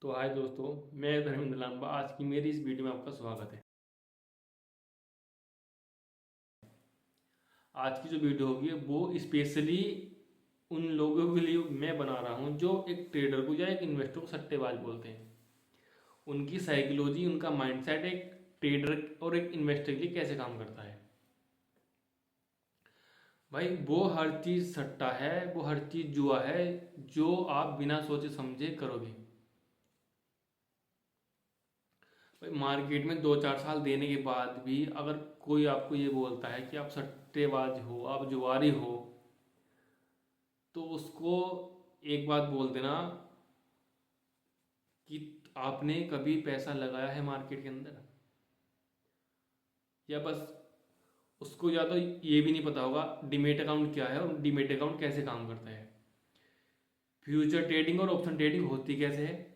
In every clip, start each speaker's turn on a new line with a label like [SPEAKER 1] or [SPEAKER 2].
[SPEAKER 1] तो हाय दोस्तों, मैं धर्मेंद्र लांबा। आज की मेरी इस वीडियो में आपका स्वागत है। आज की जो वीडियो होगी वो स्पेशली उन लोगों के लिए मैं बना रहा हूं जो एक ट्रेडर को या एक इन्वेस्टर को सट्टेबाज बोलते हैं। उनकी साइकोलॉजी, उनका माइंडसेट एक ट्रेडर और एक इन्वेस्टर के लिए कैसे काम करता है। भाई, वो हर चीज़ सट्टा है, वो हर चीज़ जुआ है जो आप बिना सोचे समझे करोगे। मार्केट में 2-4 साल देने के बाद भी अगर कोई आपको ये बोलता है कि आप सट्टेबाज हो, आप जुआरी हो, तो उसको एक बात बोल देना कि आपने कभी पैसा लगाया है मार्केट के अंदर, या बस उसको या तो ये भी नहीं पता होगा डीमेट अकाउंट क्या है और डीमेट अकाउंट कैसे काम करता है। फ्यूचर ट्रेडिंग और ऑप्शन ट्रेडिंग होती कैसे है,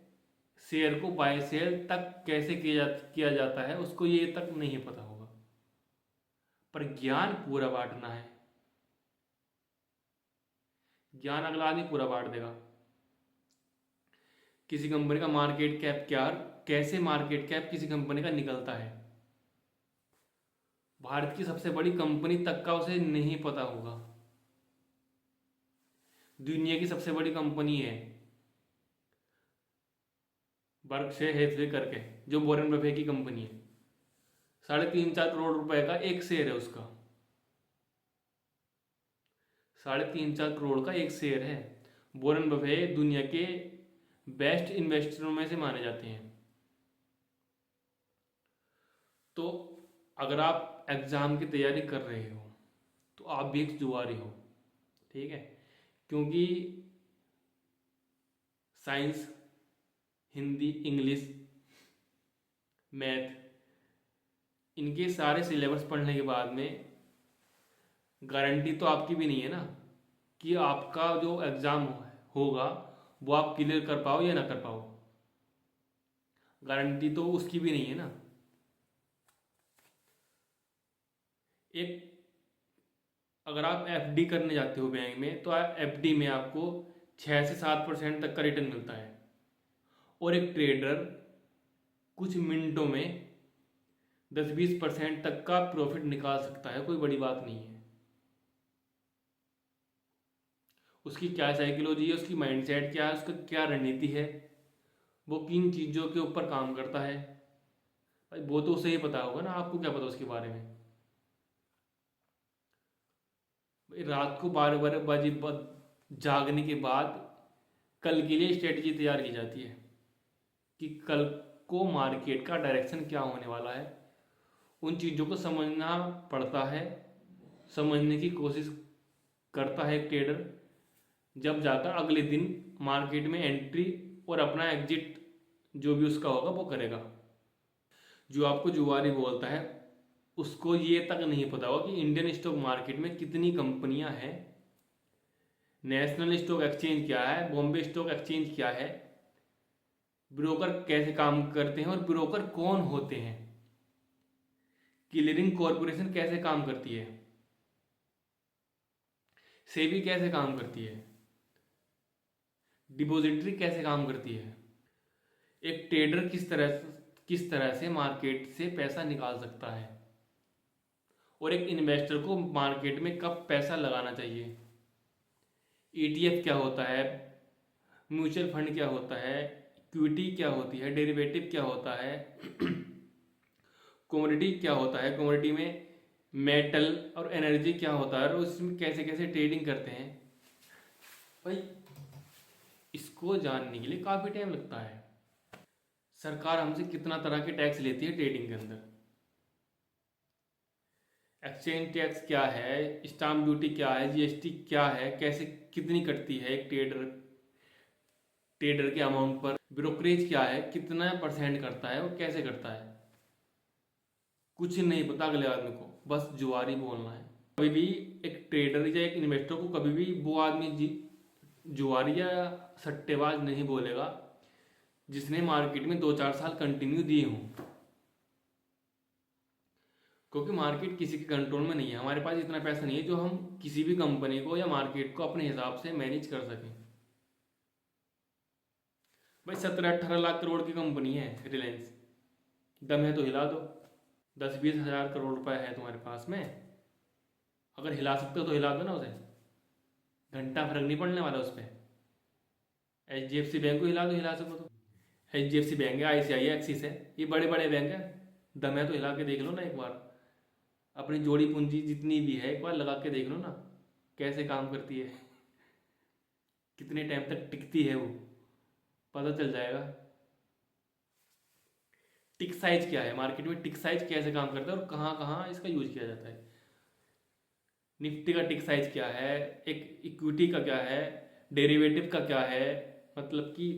[SPEAKER 1] शेयर को बाय सेल तक कैसे किया जाता है, उसको ये तक नहीं पता होगा। पर ज्ञान पूरा बांटना है, ज्ञान अगला आदमी पूरा बांट देगा। किसी कंपनी का मार्केट कैप क्या, कैसे मार्केट कैप किसी कंपनी का निकलता है, भारत की सबसे बड़ी कंपनी तक का उसे नहीं पता होगा। दुनिया की सबसे बड़ी कंपनी है बर्कशायर हैथवे करके, जो वॉरेन बफे की कंपनी है। 3.5-4 करोड़ रुपए का एक शेयर है उसका। 3.5-4 करोड़ का एक शेयर है। वॉरेन बफे दुनिया के बेस्ट इन्वेस्टरों में से माने जाते हैं। तो अगर आप एग्ज़ाम की तैयारी कर रहे हो तो आप भी एक जुआरी हो, ठीक है। क्योंकि साइंस, हिंदी, इंग्लिश, मैथ, इनके सारे सिलेबस पढ़ने के बाद में गारंटी तो आपकी भी नहीं है ना कि आपका जो एग्ज़ाम होगा वो आप क्लियर कर पाओ या ना कर पाओ। गारंटी तो उसकी भी नहीं है ना। एक अगर आप एफडी करने जाते हो बैंक में, तो एफडी में आपको 6 से 7% तक का रिटर्न मिलता है, और एक ट्रेडर कुछ मिनटों में 10-20% तक का प्रॉफिट निकाल सकता है। कोई बड़ी बात नहीं है। उसकी क्या साइकोलॉजी है, उसकी माइंडसेट क्या है, उसका क्या रणनीति है, वो किन चीज़ों के ऊपर काम करता है, भाई वो तो उसे ही पता होगा ना। आपको क्या पता उसके बारे में। भाई, रात को 12-12 बजे जागने के बाद कल के लिए स्ट्रेटजी तैयार की जाती है कि कल को मार्केट का डायरेक्शन क्या होने वाला है। उन चीज़ों को समझना पड़ता है, समझने की कोशिश करता है एक ट्रेडर, जब जाकर अगले दिन मार्केट में एंट्री और अपना एग्जिट जो भी उसका होगा वो करेगा। जो आपको जुआरी बोलता है उसको ये तक नहीं पता होगा कि इंडियन स्टॉक मार्केट में कितनी कंपनियां हैं, नेशनल स्टॉक एक्सचेंज क्या है, बॉम्बे स्टॉक एक्सचेंज क्या है, ब्रोकर कैसे काम करते हैं और ब्रोकर कौन होते हैं, क्लियरिंग कॉरपोरेशन कैसे काम करती है, सेबी कैसे काम करती है, डिपॉजिटरी कैसे काम करती है। एक ट्रेडर किस तरह से मार्केट से पैसा निकाल सकता है, और एक इन्वेस्टर को मार्केट में कब पैसा लगाना चाहिए। ईटीएफ क्या होता है, म्यूचुअल फंड क्या होता है, इक्विटी क्या होती है, डेरिवेटिव क्या होता है, कमोडिटी क्या होता है, कमोडिटी में मेटल और एनर्जी क्या होता है, और उसमें कैसे कैसे ट्रेडिंग करते हैं। भाई, इसको जानने के लिए काफ़ी टाइम लगता है। सरकार हमसे कितना तरह के टैक्स लेती है ट्रेडिंग के अंदर। एक्सचेंज टैक्स क्या है, स्टाम्प ड्यूटी क्या है, जीएसटी क्या है, कैसे कितनी कटती है एक ट्रेडर ट्रेडर के अमाउंट पर, ब्रोकरेज क्या है, कितना परसेंट करता है और कैसे करता है। कुछ नहीं पता अगले आदमी को, बस जुआरी बोलना है। कभी भी एक ट्रेडर या एक इन्वेस्टर को कभी भी वो आदमी जुआरी या सट्टेबाज नहीं बोलेगा जिसने मार्केट में 2-4 साल कंटिन्यू दिए हों। क्योंकि मार्केट किसी के कंट्रोल में नहीं है। हमारे पास इतना पैसा नहीं है जो हम किसी भी कंपनी को या मार्केट को अपने हिसाब से मैनेज कर सकें। भाई 17-18 लाख करोड़ की कंपनी है रिलायंस, दम है तो हिला दो। 10-20 हज़ार करोड़ रुपए है तुम्हारे पास में, अगर हिला सकते हो तो हिला दो ना उसे, घंटा फर्क नहीं पड़ने वाला उस पर। HDFC बैंक को हिला दो, हिला सको तो। HDFC बैंक है, ICICI है, एक्सिस है, ये बड़े बड़े बैंक है। दम है तो हिला के देख लो ना एक बार, अपनी जोड़ी पूंजी जितनी भी है एक बार लगा के देख लो ना, कैसे काम करती है, कितने टाइम तक टिकती है वो, पता चल जाएगा। टिक साइज क्या है मार्केट में, टिक साइज कैसे काम करता है और कहाँ कहाँ इसका यूज किया जाता है। निफ्टी का टिक साइज क्या है, एक इक्विटी का क्या है, डेरिवेटिव का क्या है, मतलब कि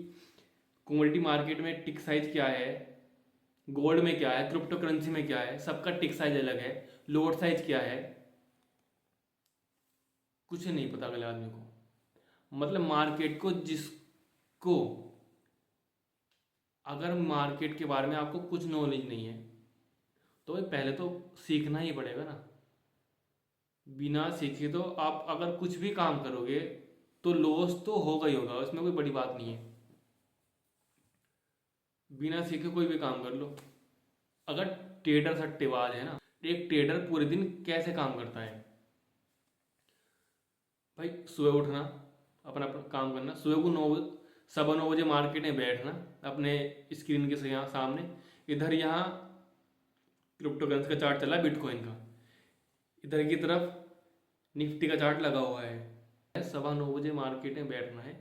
[SPEAKER 1] कमोडिटी मार्केट में टिक साइज क्या है, गोल्ड में क्या है, क्रिप्टो करेंसी में क्या है, सबका टिक साइज अलग है। लोड साइज क्या है, कुछ नहीं पता अगले आदमी को। मतलब मार्केट को जिसको, अगर मार्केट के बारे में आपको कुछ नॉलेज नहीं है तो भाई पहले तो सीखना ही पड़ेगा ना। बिना सीखे तो आप अगर कुछ भी काम करोगे तो लॉस तो होगा ही होगा, उसमें कोई बड़ी बात नहीं है। बिना सीखे कोई भी काम कर लो। अगर ट्रेडर सट्टेबाज है ना, एक ट्रेडर पूरे दिन कैसे काम करता है भाई, सुबह उठना, अपना अपना काम करना, सुबह को 9 9:15 मार्केट में बैठना अपने स्क्रीन के सामने। इधर यहाँ क्रिप्टो करेंसी का चार्ट चला है, बिटकॉइन का, इधर की तरफ निफ्टी का चार्ट लगा हुआ है। 9:15 मार्केट में बैठना है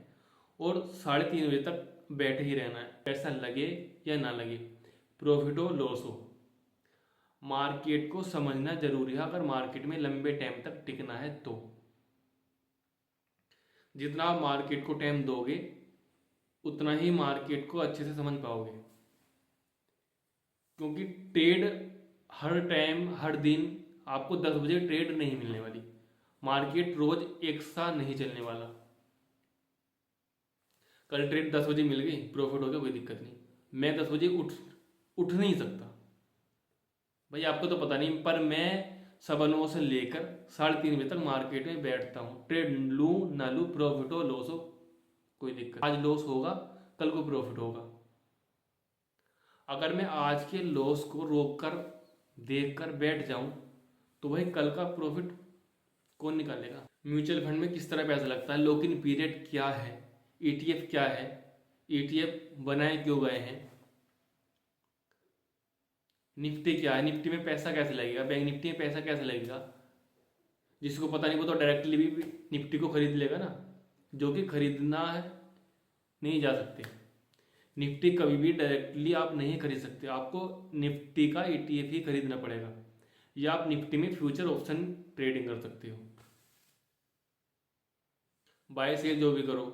[SPEAKER 1] और 3:30 तक बैठे ही रहना है, पैसा लगे या ना लगे, प्रॉफिट हो लॉस हो। मार्केट को समझना जरूरी है अगर मार्केट में लंबे टाइम तक टिकना है तो। जितना आप मार्केट को टाइम दोगे उतना ही मार्केट को अच्छे से समझ पाओगे, क्योंकि ट्रेड हर टाइम हर दिन आपको 10 बजे ट्रेड नहीं मिलने वाली। मार्केट रोज एक सा नहीं चलने वाला। कल ट्रेड 10 बजे मिल गई, प्रॉफिट हो गया, कोई दिक्कत नहीं। मैं 10 बजे उठ नहीं सकता भाई, आपको तो पता नहीं, पर मैं 9:15 से लेकर 3:30 बजे तक मार्केट में बैठता हूँ। ट्रेड लूँ ना लूँ, प्रॉफिट हो लॉस हो, कोई दिक्कत। आज लॉस होगा, कल को प्रॉफिट होगा। अगर मैं आज के लॉस को रोक कर देख कर बैठ जाऊं तो भाई कल का प्रॉफिट कौन निकालेगा। म्यूचुअल फंड में किस तरह पैसा लगता है, लॉक इन पीरियड क्या है, ETF क्या है, ETF बनाए क्यों गए हैं, निफ्टी क्या है, निफ्टी में पैसा कैसे लगेगा, बैंक निफ्टी में पैसा कैसे लगेगा। जिसको पता नहीं वो तो डायरेक्टली भी निफ्टी को खरीद लेगा ना, जो कि खरीदना है नहीं जा सकते। निफ्टी कभी भी डायरेक्टली आप नहीं खरीद सकते, आपको निफ्टी का ETF ही खरीदना पड़ेगा, या आप निफ्टी में फ्यूचर ऑप्शन ट्रेडिंग कर सकते हो। बाय सेल जो भी करो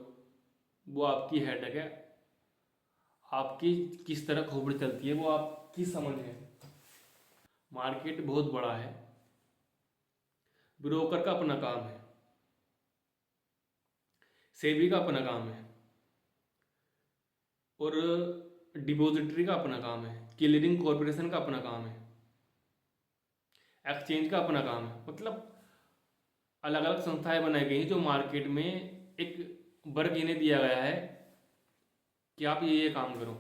[SPEAKER 1] वो आपकी हेडेक है, आपकी किस तरह खोपड़ी चलती है वो आपकी समझ है। मार्केट बहुत बड़ा है, ब्रोकर का अपना काम है, सेबी का अपना काम है, और डिपॉजिटरी का अपना काम है, क्लियरिंग कॉरपोरेशन का अपना काम है, एक्सचेंज का अपना काम है। मतलब अलग अलग संस्थाएं बनाई गई हैं जो मार्केट में एक वर्ग इन्हें दिया गया है कि आप ये काम करो।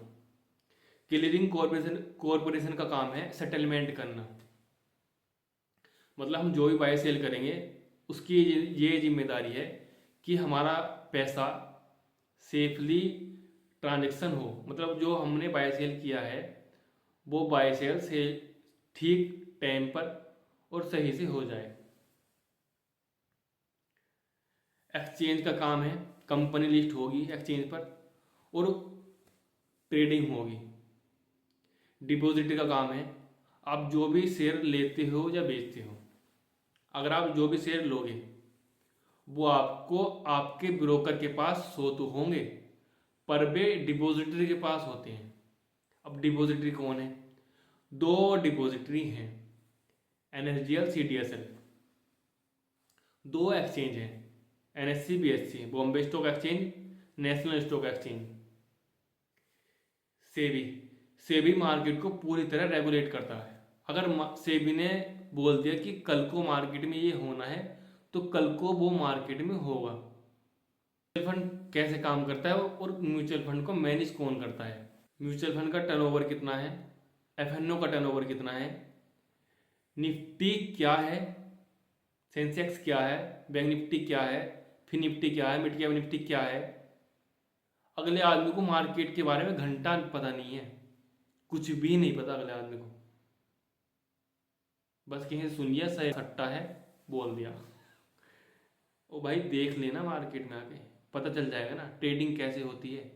[SPEAKER 1] क्लियरिंग कॉरपोरेशन का काम है सेटलमेंट करना, मतलब हम जो भी बाय सेल करेंगे उसकी ये जिम्मेदारी है कि हमारा पैसा सेफली ट्रांजैक्शन हो, मतलब जो हमने बाय सेल किया है वो बाय सेल से ठीक टाइम पर और सही से हो जाए। एक्सचेंज का काम है, कंपनी लिस्ट होगी एक्सचेंज पर और ट्रेडिंग होगी। डिपॉजिट का काम है, आप जो भी शेयर लेते हो या बेचते हो, अगर आप जो भी शेयर लोगे वो आपको आपके ब्रोकर के पास 100 तो होंगे, पर वे डिपॉजिटरी के पास होते हैं। अब डिपॉजिटरी कौन है, 2 डिपॉजिटरी हैं, NSDL CDSL, 2 एक्सचेंज हैं, NSE BSE, Bombay stock exchange, national stock exchange. SEBI, SEBI market को पूरी तरह रेगुलेट करता है। अगर सेबी ने बोल दिया कि कल को मार्केट में ये होना है तो कल को वो मार्केट में होगा। फंड कैसे काम करता है और म्यूचुअल फंड को मैनेज कौन करता है, म्यूचुअल फंड का टर्नओवर कितना है, एफएनओ का टर्नओवर कितना है, निफ्टी क्या है, सेंसेक्स क्या है, बैंक निफ्टी क्या है, फिर निफ्टी क्या है, मिड कैप निफ्टी क्या है। अगले आदमी को मार्केट के बारे में घंटा पता नहीं है, कुछ भी नहीं पता अगले आदमी को, बस कहीं सुन लिया सही सट्टा है बोल दिया। ओ भाई देख लेना, मार्केट में आके पता चल जाएगा ना ट्रेडिंग कैसे होती है,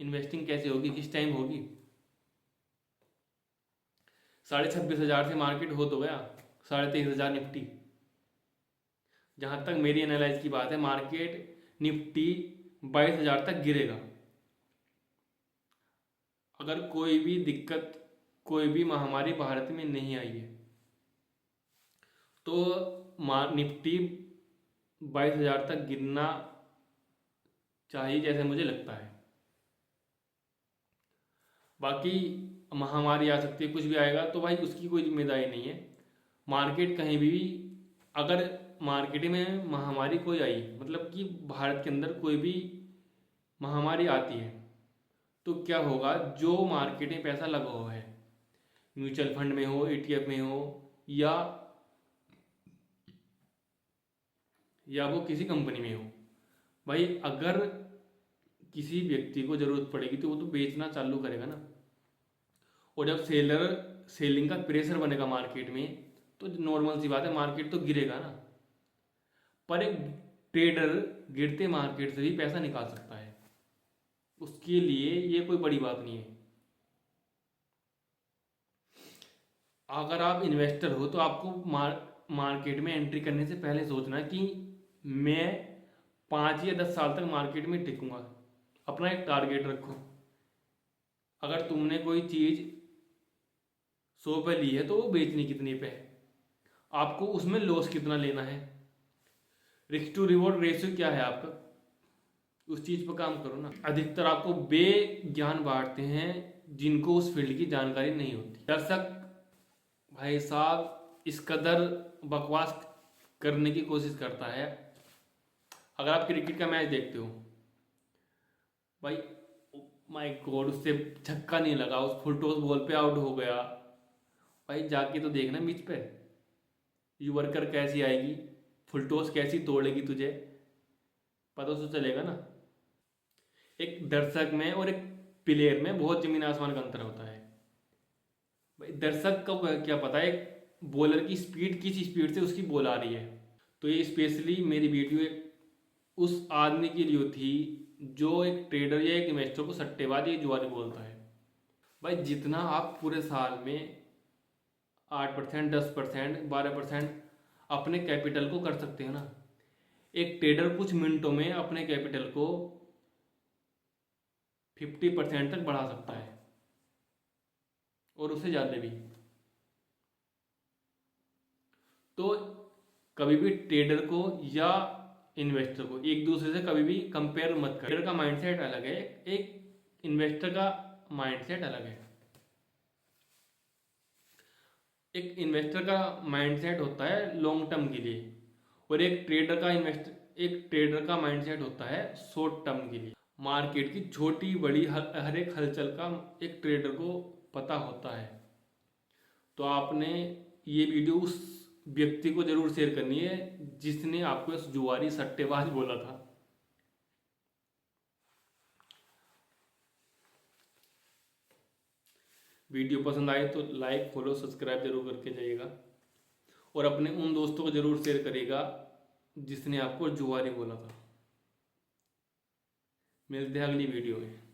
[SPEAKER 1] इन्वेस्टिंग कैसे होगी, किस टाइम होगी। 26,500 से मार्केट हो तो गया, 23,500 निफ्टी। जहां तक मेरी एनालाइज की बात है, मार्केट निफ्टी 22,000 तक गिरेगा अगर कोई भी दिक्कत, कोई भी महामारी भारत में नहीं आई है। तो निफ्टी 22,000 तक गिरना चाहिए जैसे मुझे लगता है। बाकी महामारी आ सकती है, कुछ भी आएगा तो भाई उसकी कोई जिम्मेदारी नहीं है। मार्केट कहीं भी अगर मार्केट में महामारी कोई आई, मतलब कि भारत के अंदर कोई भी महामारी आती है, तो क्या होगा, जो मार्केट में पैसा लगा हुआ है, म्यूचुअल फंड में हो, ETF में हो, या वो किसी कंपनी में हो, भाई अगर किसी व्यक्ति को जरूरत पड़ेगी तो वो तो बेचना चालू करेगा ना। और जब सेलिंग का प्रेशर बनेगा मार्केट में, तो नॉर्मल सी बात है मार्केट तो गिरेगा ना। पर एक ट्रेडर गिरते मार्केट से भी पैसा निकाल सकता है, उसके लिए ये कोई बड़ी बात नहीं है। अगर आप इन्वेस्टर हो तो आपको मार्केट में एंट्री करने से पहले सोचना कि मैं 5 या 10 साल तक मार्केट में टिकूंगा। अपना एक टारगेट रखो। अगर तुमने कोई चीज़ 100 पे ली है तो वो बेचनी कितनी पे है, आपको उसमें लॉस कितना लेना है, रिस्क टू रिवॉर्ड रेशियो क्या है आपका, उस चीज़ पर काम करो ना। अधिकतर आपको बेज्ञान बांटते हैं जिनको उस फील्ड की जानकारी नहीं होती। दर्शक भाई साहब इस कदर बकवास करने की कोशिश करता है। अगर आप क्रिकेट का मैच देखते हो, भाई माय गॉड उससे छक्का नहीं लगा, उस फुल टॉस बॉल पे आउट हो गया, भाई जाके तो देखना पिच पे यूवर्कर कैसी आएगी, फुल टॉस कैसी तोड़ेगी, तुझे पता तो चलेगा ना। एक दर्शक में और एक प्लेयर में बहुत जमीन आसमान का अंतर होता है। भाई दर्शक को क्या पता है बॉलर की स्पीड किस स्पीड से उसकी बॉल आ रही है। तो ये स्पेशली मेरी वीडियो एक उस आदमी के लिए थी जो एक ट्रेडर या एक इन्वेस्टर को सट्टेबाज या जुआरी बोलता है। भाई जितना आप पूरे साल में 8%, 10%, 12% अपने कैपिटल को कर सकते हो ना, एक ट्रेडर कुछ मिनटों में अपने कैपिटल को 50% तक बढ़ा सकता है, और उससे ज़्यादा भी। तो कभी भी ट्रेडर को या इन्वेस्टर को एक दूसरे से कभी भी कंपेयर मत कर। ट्रेडर का माइंडसेट अलग है, एक इन्वेस्टर का माइंडसेट अलग है। एक इन्वेस्टर का माइंडसेट होता है लॉन्ग टर्म के लिए, और एक ट्रेडर का माइंडसेट होता है शॉर्ट टर्म के लिए। मार्केट की छोटी बड़ी हर एक हलचल का एक ट्रेडर को पता होता है। तो आपने ये वीडियो उस व्यक्ति को जरूर शेयर करनी है जिसने आपको इस जुआरी सट्टेबाज बोला था। वीडियो पसंद आए तो लाइक, फॉलो, सब्सक्राइब जरूर करके जाइएगा, और अपने उन दोस्तों को जरूर शेयर करिएगा जिसने आपको जुआरी बोला था। मिलते हैं अगली वीडियो में।